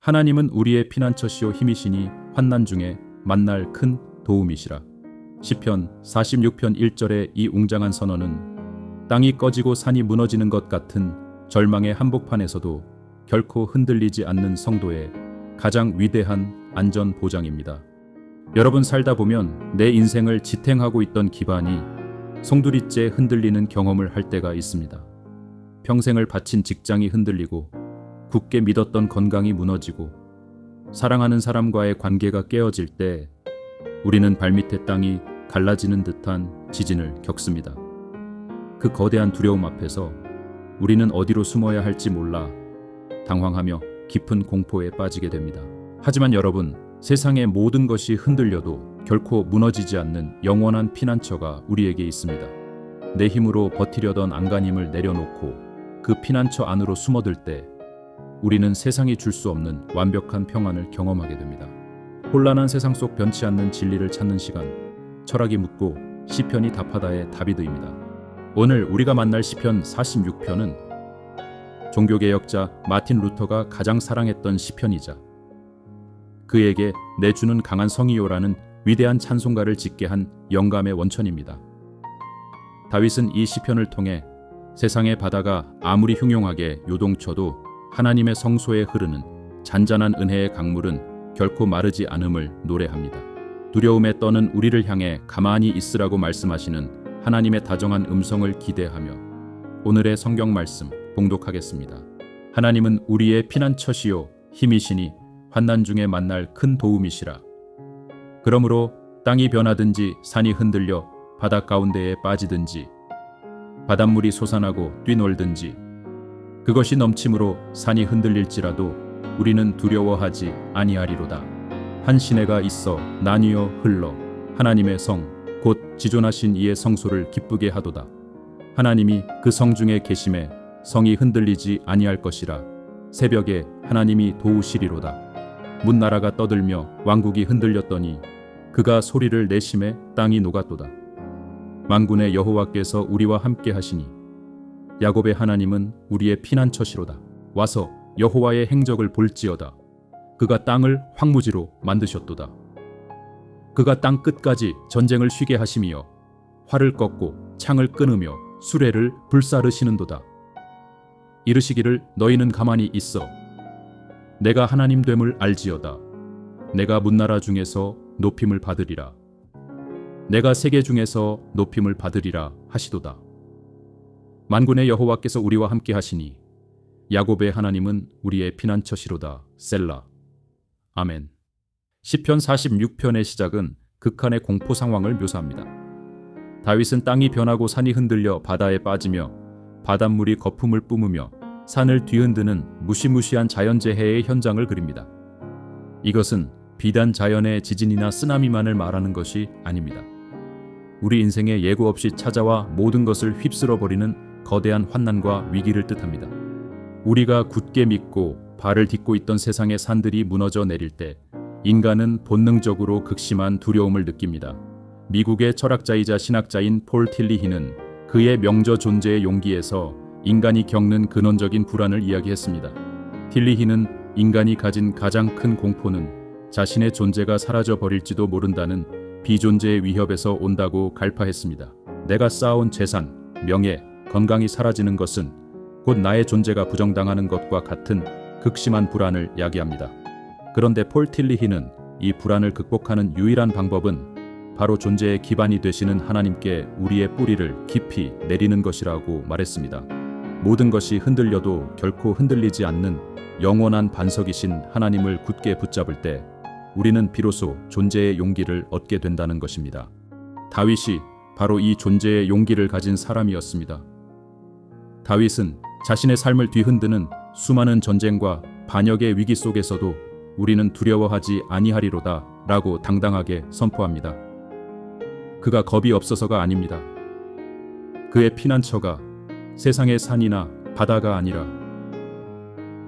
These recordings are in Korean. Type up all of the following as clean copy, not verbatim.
하나님은 우리의 피난처시요 힘이시니 환난 중에 만날 큰 도움이시라. 시편 46편 1절의 이 웅장한 선언은 땅이 꺼지고 산이 무너지는 것 같은 절망의 한복판에서도 결코 흔들리지 않는 성도의 가장 위대한 안전 보장입니다. 여러분, 살다 보면 내 인생을 지탱하고 있던 기반이 송두리째 흔들리는 경험을 할 때가 있습니다. 평생을 바친 직장이 흔들리고 굳게 믿었던 건강이 무너지고 사랑하는 사람과의 관계가 깨어질 때 우리는 발밑의 땅이 갈라지는 듯한 지진을 겪습니다. 그 거대한 두려움 앞에서 우리는 어디로 숨어야 할지 몰라 당황하며 깊은 공포에 빠지게 됩니다. 하지만 여러분, 세상의 모든 것이 흔들려도 결코 무너지지 않는 영원한 피난처가 우리에게 있습니다. 내 힘으로 버티려던 안간힘을 내려놓고 그 피난처 안으로 숨어들 때 우리는 세상이 줄 수 없는 완벽한 평안을 경험하게 됩니다. 혼란한 세상 속 변치 않는 진리를 찾는 시간, 철학이 묻고 시편이 답하다의 다비드입니다. 오늘 우리가 만날 시편 46편은 종교개혁자 마틴 루터가 가장 사랑했던 시편이자 그에게 내 주는 강한 성이요라는 위대한 찬송가를 짓게 한 영감의 원천입니다. 다윗은 이 시편을 통해 세상의 바다가 아무리 흉용하게 요동쳐도 하나님의 성소에 흐르는 잔잔한 은혜의 강물은 결코 마르지 않음을 노래합니다. 두려움에 떠는 우리를 향해 가만히 있으라고 말씀하시는 하나님의 다정한 음성을 기대하며 오늘의 성경 말씀 봉독하겠습니다. 하나님은 우리의 피난처시요 힘이시니 환난 중에 만날 큰 도움이시라. 그러므로 땅이 변하든지 산이 흔들려 바다 가운데에 빠지든지 바닷물이 솟아나고 뛰놀든지 그것이 넘침으로 산이 흔들릴지라도 우리는 두려워하지 아니하리로다. 한 시내가 있어 나뉘어 흘러 하나님의 성 곧 지존하신 이의 성소를 기쁘게 하도다. 하나님이 그 성 중에 계심에 성이 흔들리지 아니할 것이라. 새벽에 하나님이 도우시리로다. 문나라가 떠들며 왕국이 흔들렸더니 그가 소리를 내심에 땅이 녹았도다. 만군의 여호와께서 우리와 함께 하시니 야곱의 하나님은 우리의 피난처시로다. 와서 여호와의 행적을 볼지어다. 그가 땅을 황무지로 만드셨도다. 그가 땅 끝까지 전쟁을 쉬게 하심이여 활을 꺾고 창을 끊으며 수레를 불사르시는도다. 이르시기를 너희는 가만히 있어 내가 하나님 됨을 알지어다. 내가 문나라 중에서 높임을 받으리라. 내가 세계 중에서 높임을 받으리라 하시도다. 만군의 여호와께서 우리와 함께 하시니 야곱의 하나님은 우리의 피난처시로다. 셀라. 아멘. 시편 46편의 시작은 극한의 공포 상황을 묘사합니다. 다윗은 땅이 변하고 산이 흔들려 바다에 빠지며 바닷물이 거품을 뿜으며 산을 뒤흔드는 무시무시한 자연재해의 현장을 그립니다. 이것은 비단 자연의 지진이나 쓰나미만을 말하는 것이 아닙니다. 우리 인생에 예고 없이 찾아와 모든 것을 휩쓸어버리는 거대한 환난과 위기를 뜻합니다. 우리가 굳게 믿고 발을 딛고 있던 세상의 산들이 무너져 내릴 때 인간은 본능적으로 극심한 두려움을 느낍니다. 미국의 철학자이자 신학자인 폴 틸리히는 그의 명저 존재의 용기에서 인간이 겪는 근원적인 불안을 이야기했습니다. 틸리히는 인간이 가진 가장 큰 공포는 자신의 존재가 사라져 버릴지도 모른다는 비존재의 위협에서 온다고 갈파했습니다. 내가 쌓아온 재산, 명예, 건강이 사라지는 것은 곧 나의 존재가 부정당하는 것과 같은 극심한 불안을 야기합니다. 그런데 폴 틸리히는 이 불안을 극복하는 유일한 방법은 바로 존재의 기반이 되시는 하나님께 우리의 뿌리를 깊이 내리는 것이라고 말했습니다. 모든 것이 흔들려도 결코 흔들리지 않는 영원한 반석이신 하나님을 굳게 붙잡을 때 우리는 비로소 존재의 용기를 얻게 된다는 것입니다. 다윗이 바로 이 존재의 용기를 가진 사람이었습니다. 다윗은 자신의 삶을 뒤흔드는 수많은 전쟁과 반역의 위기 속에서도 우리는 두려워하지 아니하리로다 라고 당당하게 선포합니다. 그가 겁이 없어서가 아닙니다. 그의 피난처가 세상의 산이나 바다가 아니라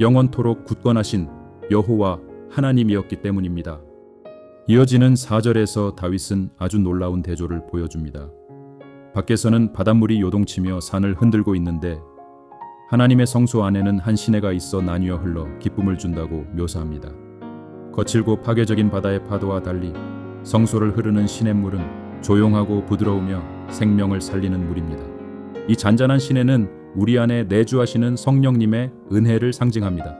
영원토록 굳건하신 여호와 하나님이었기 때문입니다. 이어지는 4절에서 다윗은 아주 놀라운 대조를 보여줍니다. 밖에서는 바닷물이 요동치며 산을 흔들고 있는데 하나님의 성소 안에는 한 시내가 있어 나뉘어 흘러 기쁨을 준다고 묘사합니다. 거칠고 파괴적인 바다의 파도와 달리 성소를 흐르는 시냇물은 조용하고 부드러우며 생명을 살리는 물입니다. 이 잔잔한 시내는 우리 안에 내주하시는 성령님의 은혜를 상징합니다.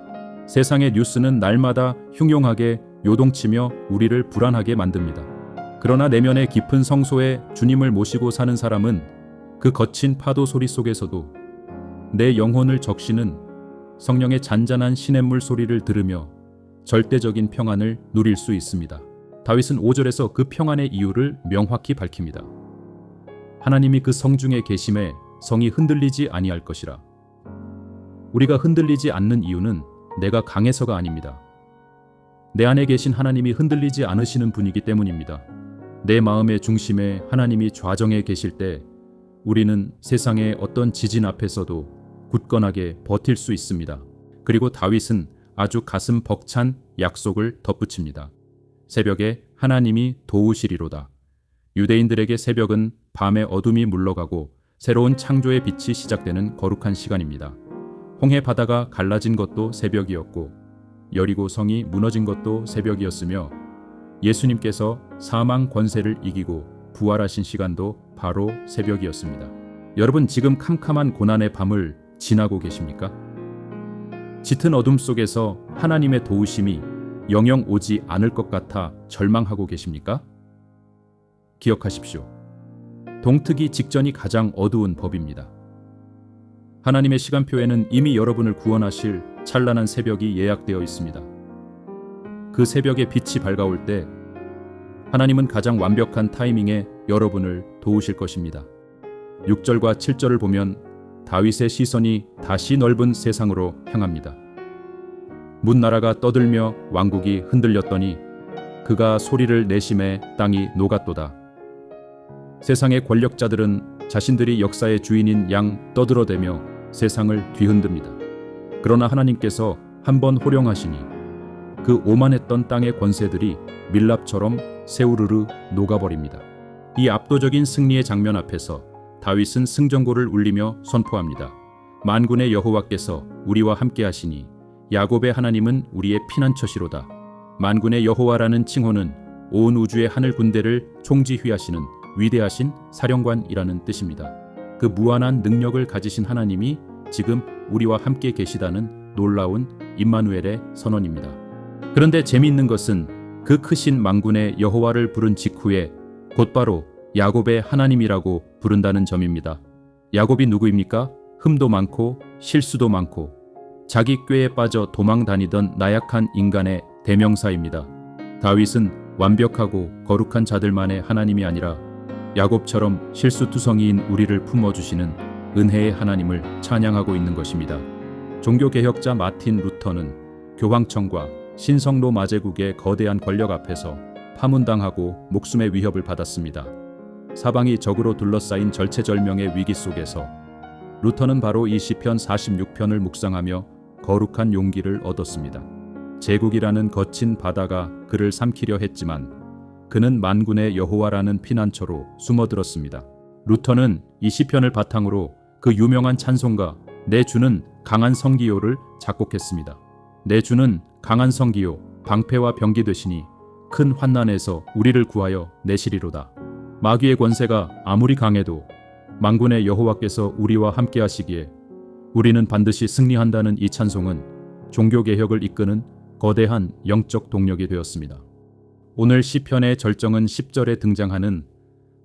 세상의 뉴스는 날마다 흉용하게 요동치며 우리를 불안하게 만듭니다. 그러나 내면의 깊은 성소에 주님을 모시고 사는 사람은 그 거친 파도 소리 속에서도 내 영혼을 적시는 성령의 잔잔한 시냇물 소리를 들으며 절대적인 평안을 누릴 수 있습니다. 다윗은 5절에서 그 평안의 이유를 명확히 밝힙니다. 하나님이 그 성중에 계심에 성이 흔들리지 아니할 것이라. 우리가 흔들리지 않는 이유는 내가 강해서가 아닙니다. 내 안에 계신 하나님이 흔들리지 않으시는 분이기 때문입니다. 내 마음의 중심에 하나님이 좌정해 계실 때 우리는 세상의 어떤 지진 앞에서도 굳건하게 버틸 수 있습니다. 그리고 다윗은 아주 가슴 벅찬 약속을 덧붙입니다. 새벽에 하나님이 도우시리로다. 유대인들에게 새벽은 밤의 어둠이 물러가고 새로운 창조의 빛이 시작되는 거룩한 시간입니다. 홍해 바다가 갈라진 것도 새벽이었고 여리고 성이 무너진 것도 새벽이었으며 예수님께서 사망 권세를 이기고 부활하신 시간도 바로 새벽이었습니다. 여러분, 지금 캄캄한 고난의 밤을 지나고 계십니까? 짙은 어둠 속에서 하나님의 도우심이 영영 오지 않을 것 같아 절망하고 계십니까? 기억하십시오. 동트기 직전이 가장 어두운 법입니다. 하나님의 시간표에는 이미 여러분을 구원하실 찬란한 새벽이 예약되어 있습니다. 그 새벽의 빛이 밝아올 때 하나님은 가장 완벽한 타이밍에 여러분을 도우실 것입니다. 6절과 7절을 보면 다윗의 시선이 다시 넓은 세상으로 향합니다. 문나라가 떠들며 왕국이 흔들렸더니 그가 소리를 내심에 땅이 녹았도다. 세상의 권력자들은 자신들이 역사의 주인인 양 떠들어대며 세상을 뒤흔듭니다. 그러나 하나님께서 한번 호령하시니 그 오만했던 땅의 권세들이 밀랍처럼 세우르르 녹아버립니다. 이 압도적인 승리의 장면 앞에서 다윗은 승전고를 울리며 선포합니다. 만군의 여호와께서 우리와 함께 하시니 야곱의 하나님은 우리의 피난처시로다. 만군의 여호와라는 칭호는 온 우주의 하늘 군대를 총지휘하시는 위대하신 사령관이라는 뜻입니다. 그 무한한 능력을 가지신 하나님이 지금 우리와 함께 계시다는 놀라운 임마누엘의 선언입니다. 그런데 재미있는 것은 그 크신 만군의 여호와를 부른 직후에 곧바로 야곱의 하나님이라고 부른다는 점입니다. 야곱이 누구입니까? 흠도 많고 실수도 많고 자기 꾀에 빠져 도망 다니던 나약한 인간의 대명사입니다. 다윗은 완벽하고 거룩한 자들만의 하나님이 아니라 야곱처럼 실수투성이인 우리를 품어주시는 은혜의 하나님을 찬양하고 있는 것입니다. 종교개혁자 마틴 루터는 교황청과 신성로 마제국의 거대한 권력 앞에서 파문당하고 목숨의 위협을 받았습니다. 사방이 적으로 둘러싸인 절체절명의 위기 속에서 루터는 바로 이 시편 46편을 묵상하며 거룩한 용기를 얻었습니다. 제국이라는 거친 바다가 그를 삼키려 했지만 그는 만군의 여호와라는 피난처로 숨어들었습니다. 루터는 이 시편을 바탕으로 그 유명한 찬송가 내 주는 강한 성기요를 작곡했습니다. 내 주는 강한 성기요 방패와 병기 되시니 큰 환난에서 우리를 구하여 내시리로다. 마귀의 권세가 아무리 강해도 만군의 여호와께서 우리와 함께 하시기에 우리는 반드시 승리한다는 이 찬송은 종교개혁을 이끄는 거대한 영적 동력이 되었습니다. 오늘 시편의 절정은 10절에 등장하는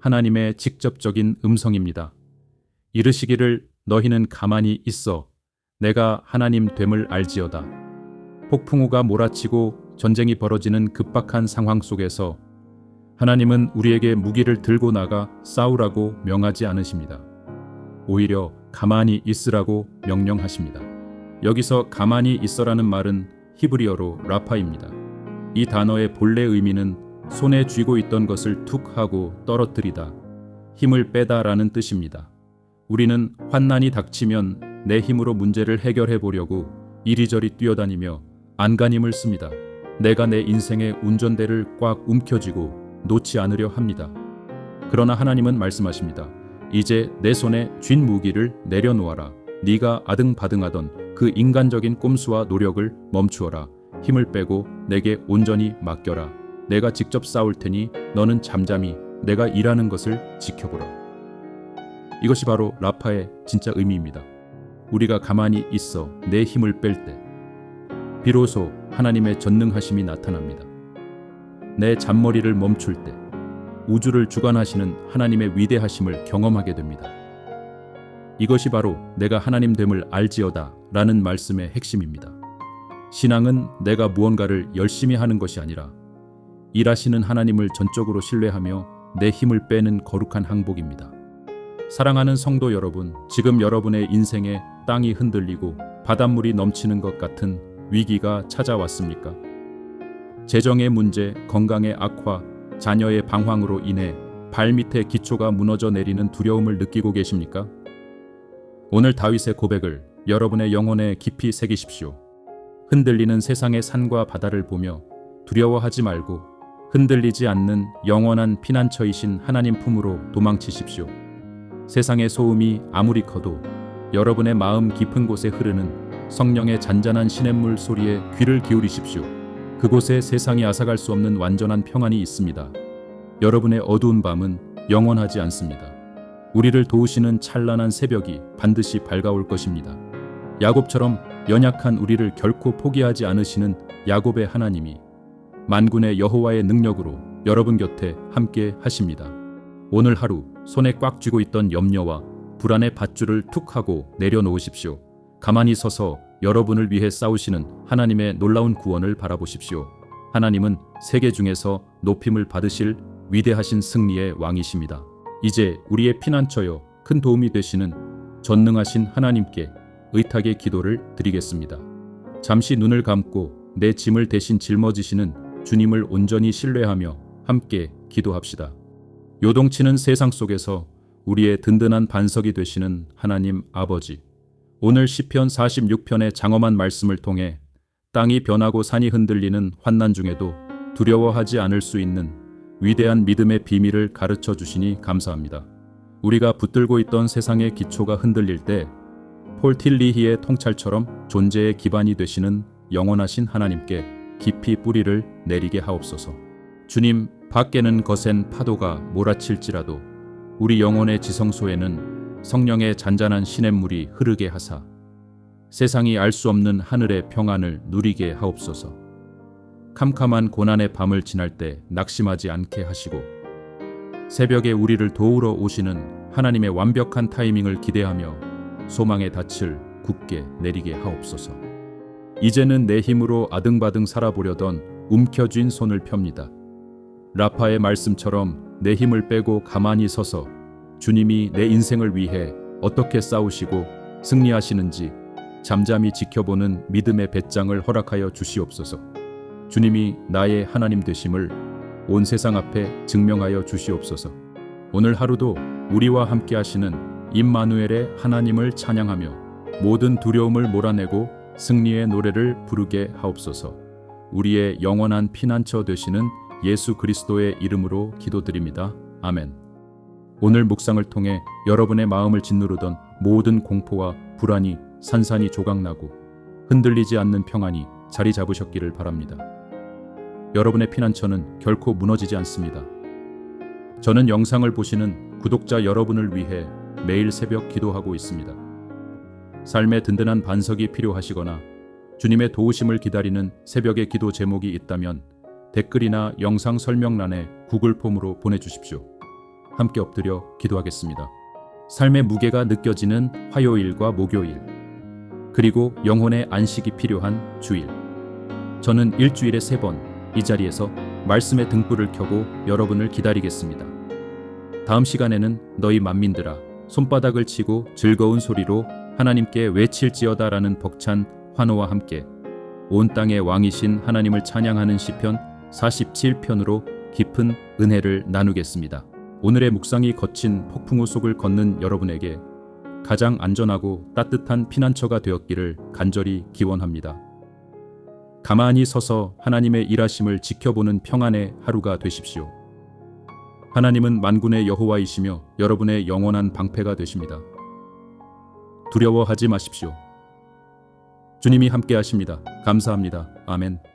하나님의 직접적인 음성입니다. 이르시기를 너희는 가만히 있어 내가 하나님 됨을 알지어다. 폭풍우가 몰아치고 전쟁이 벌어지는 급박한 상황 속에서 하나님은 우리에게 무기를 들고 나가 싸우라고 명하지 않으십니다. 오히려 가만히 있으라고 명령하십니다. 여기서 가만히 있어라는 말은 히브리어로 라파입니다. 이 단어의 본래 의미는 손에 쥐고 있던 것을 툭 하고 떨어뜨리다, 힘을 빼다라는 뜻입니다. 우리는 환난이 닥치면 내 힘으로 문제를 해결해 보려고 이리저리 뛰어다니며 안간힘을 씁니다. 내가 내 인생의 운전대를 꽉 움켜쥐고 놓지 않으려 합니다. 그러나 하나님은 말씀하십니다. 이제 내 손에 쥔 무기를 내려놓아라. 네가 아등바등하던 그 인간적인 꼼수와 노력을 멈추어라. 힘을 빼고 내게 온전히 맡겨라. 내가 직접 싸울 테니 너는 잠잠히 내가 일하는 것을 지켜보라. 이것이 바로 라파의 진짜 의미입니다. 우리가 가만히 있어 내 힘을 뺄 때 비로소 하나님의 전능하심이 나타납니다. 내 잔머리를 멈출 때 우주를 주관하시는 하나님의 위대하심을 경험하게 됩니다. 이것이 바로 내가 하나님 됨을 알지어다 라는 말씀의 핵심입니다. 신앙은 내가 무언가를 열심히 하는 것이 아니라 일하시는 하나님을 전적으로 신뢰하며 내 힘을 빼는 거룩한 항복입니다. 사랑하는 성도 여러분, 지금 여러분의 인생에 땅이 흔들리고 바닷물이 넘치는 것 같은 위기가 찾아왔습니까? 재정의 문제, 건강의 악화, 자녀의 방황으로 인해 발밑에 기초가 무너져 내리는 두려움을 느끼고 계십니까? 오늘 다윗의 고백을 여러분의 영혼에 깊이 새기십시오. 흔들리는 세상의 산과 바다를 보며 두려워하지 말고 흔들리지 않는 영원한 피난처이신 하나님 품으로 도망치십시오. 세상의 소음이 아무리 커도 여러분의 마음 깊은 곳에 흐르는 성령의 잔잔한 시냇물 소리에 귀를 기울이십시오. 그곳에 세상이 앗아갈 수 없는 완전한 평안이 있습니다. 여러분의 어두운 밤은 영원하지 않습니다. 우리를 도우시는 찬란한 새벽이 반드시 밝아올 것입니다. 야곱처럼 연약한 우리를 결코 포기하지 않으시는 야곱의 하나님이 만군의 여호와의 능력으로 여러분 곁에 함께 하십니다. 오늘 하루 손에 꽉 쥐고 있던 염려와 불안의 밧줄을 툭 하고 내려놓으십시오. 가만히 서서 여러분을 위해 싸우시는 하나님의 놀라운 구원을 바라보십시오. 하나님은 세계 중에서 높임을 받으실 위대하신 승리의 왕이십니다. 이제 우리의 피난처여 큰 도움이 되시는 전능하신 하나님께 의탁의 기도를 드리겠습니다. 잠시 눈을 감고 내 짐을 대신 짊어지시는 주님을 온전히 신뢰하며 함께 기도합시다. 요동치는 세상 속에서 우리의 든든한 반석이 되시는 하나님 아버지, 오늘 시편 46편의 장엄한 말씀을 통해 땅이 변하고 산이 흔들리는 환난 중에도 두려워하지 않을 수 있는 위대한 믿음의 비밀을 가르쳐 주시니 감사합니다. 우리가 붙들고 있던 세상의 기초가 흔들릴 때 폴 틸리히의 통찰처럼 존재의 기반이 되시는 영원하신 하나님께 깊이 뿌리를 내리게 하옵소서. 주님, 밖에는 거센 파도가 몰아칠지라도 우리 영혼의 지성소에는 성령의 잔잔한 시냇물이 흐르게 하사 세상이 알 수 없는 하늘의 평안을 누리게 하옵소서. 캄캄한 고난의 밤을 지날 때 낙심하지 않게 하시고 새벽에 우리를 도우러 오시는 하나님의 완벽한 타이밍을 기대하며 소망의 닻을 굳게 내리게 하옵소서. 이제는 내 힘으로 아등바등 살아보려던 움켜쥔 손을 펴니다. 라파의 말씀처럼 내 힘을 빼고 가만히 서서 주님이 내 인생을 위해 어떻게 싸우시고 승리하시는지 잠잠히 지켜보는 믿음의 배짱을 허락하여 주시옵소서. 주님이 나의 하나님 되심을 온 세상 앞에 증명하여 주시옵소서. 오늘 하루도 우리와 함께 하시는 임마누엘의 하나님을 찬양하며 모든 두려움을 몰아내고 승리의 노래를 부르게 하옵소서. 우리의 영원한 피난처 되시는 예수 그리스도의 이름으로 기도드립니다. 아멘. 오늘 묵상을 통해 여러분의 마음을 짓누르던 모든 공포와 불안이 산산이 조각나고 흔들리지 않는 평안이 자리 잡으셨기를 바랍니다. 여러분의 피난처는 결코 무너지지 않습니다. 저는 영상을 보시는 구독자 여러분을 위해 매일 새벽 기도하고 있습니다. 삶의 든든한 반석이 필요하시거나 주님의 도우심을 기다리는 새벽의 기도 제목이 있다면 댓글이나 영상 설명란에 구글 폼으로 보내주십시오. 함께 엎드려 기도하겠습니다. 삶의 무게가 느껴지는 화요일과 목요일, 그리고 영혼의 안식이 필요한 주일. 저는 일주일에 3번 이 자리에서 말씀의 등불을 켜고 여러분을 기다리겠습니다. 다음 시간에는 너희 만민들아 손바닥을 치고 즐거운 소리로 하나님께 외칠지어다라는 벅찬 환호와 함께 온 땅의 왕이신 하나님을 찬양하는 시편 47편으로 깊은 은혜를 나누겠습니다. 오늘의 묵상이 거친 폭풍우 속을 걷는 여러분에게 가장 안전하고 따뜻한 피난처가 되었기를 간절히 기원합니다. 가만히 서서 하나님의 일하심을 지켜보는 평안의 하루가 되십시오. 하나님은 만군의 여호와이시며 여러분의 영원한 방패가 되십니다. 두려워하지 마십시오. 주님이 함께 하십니다. 감사합니다. 아멘.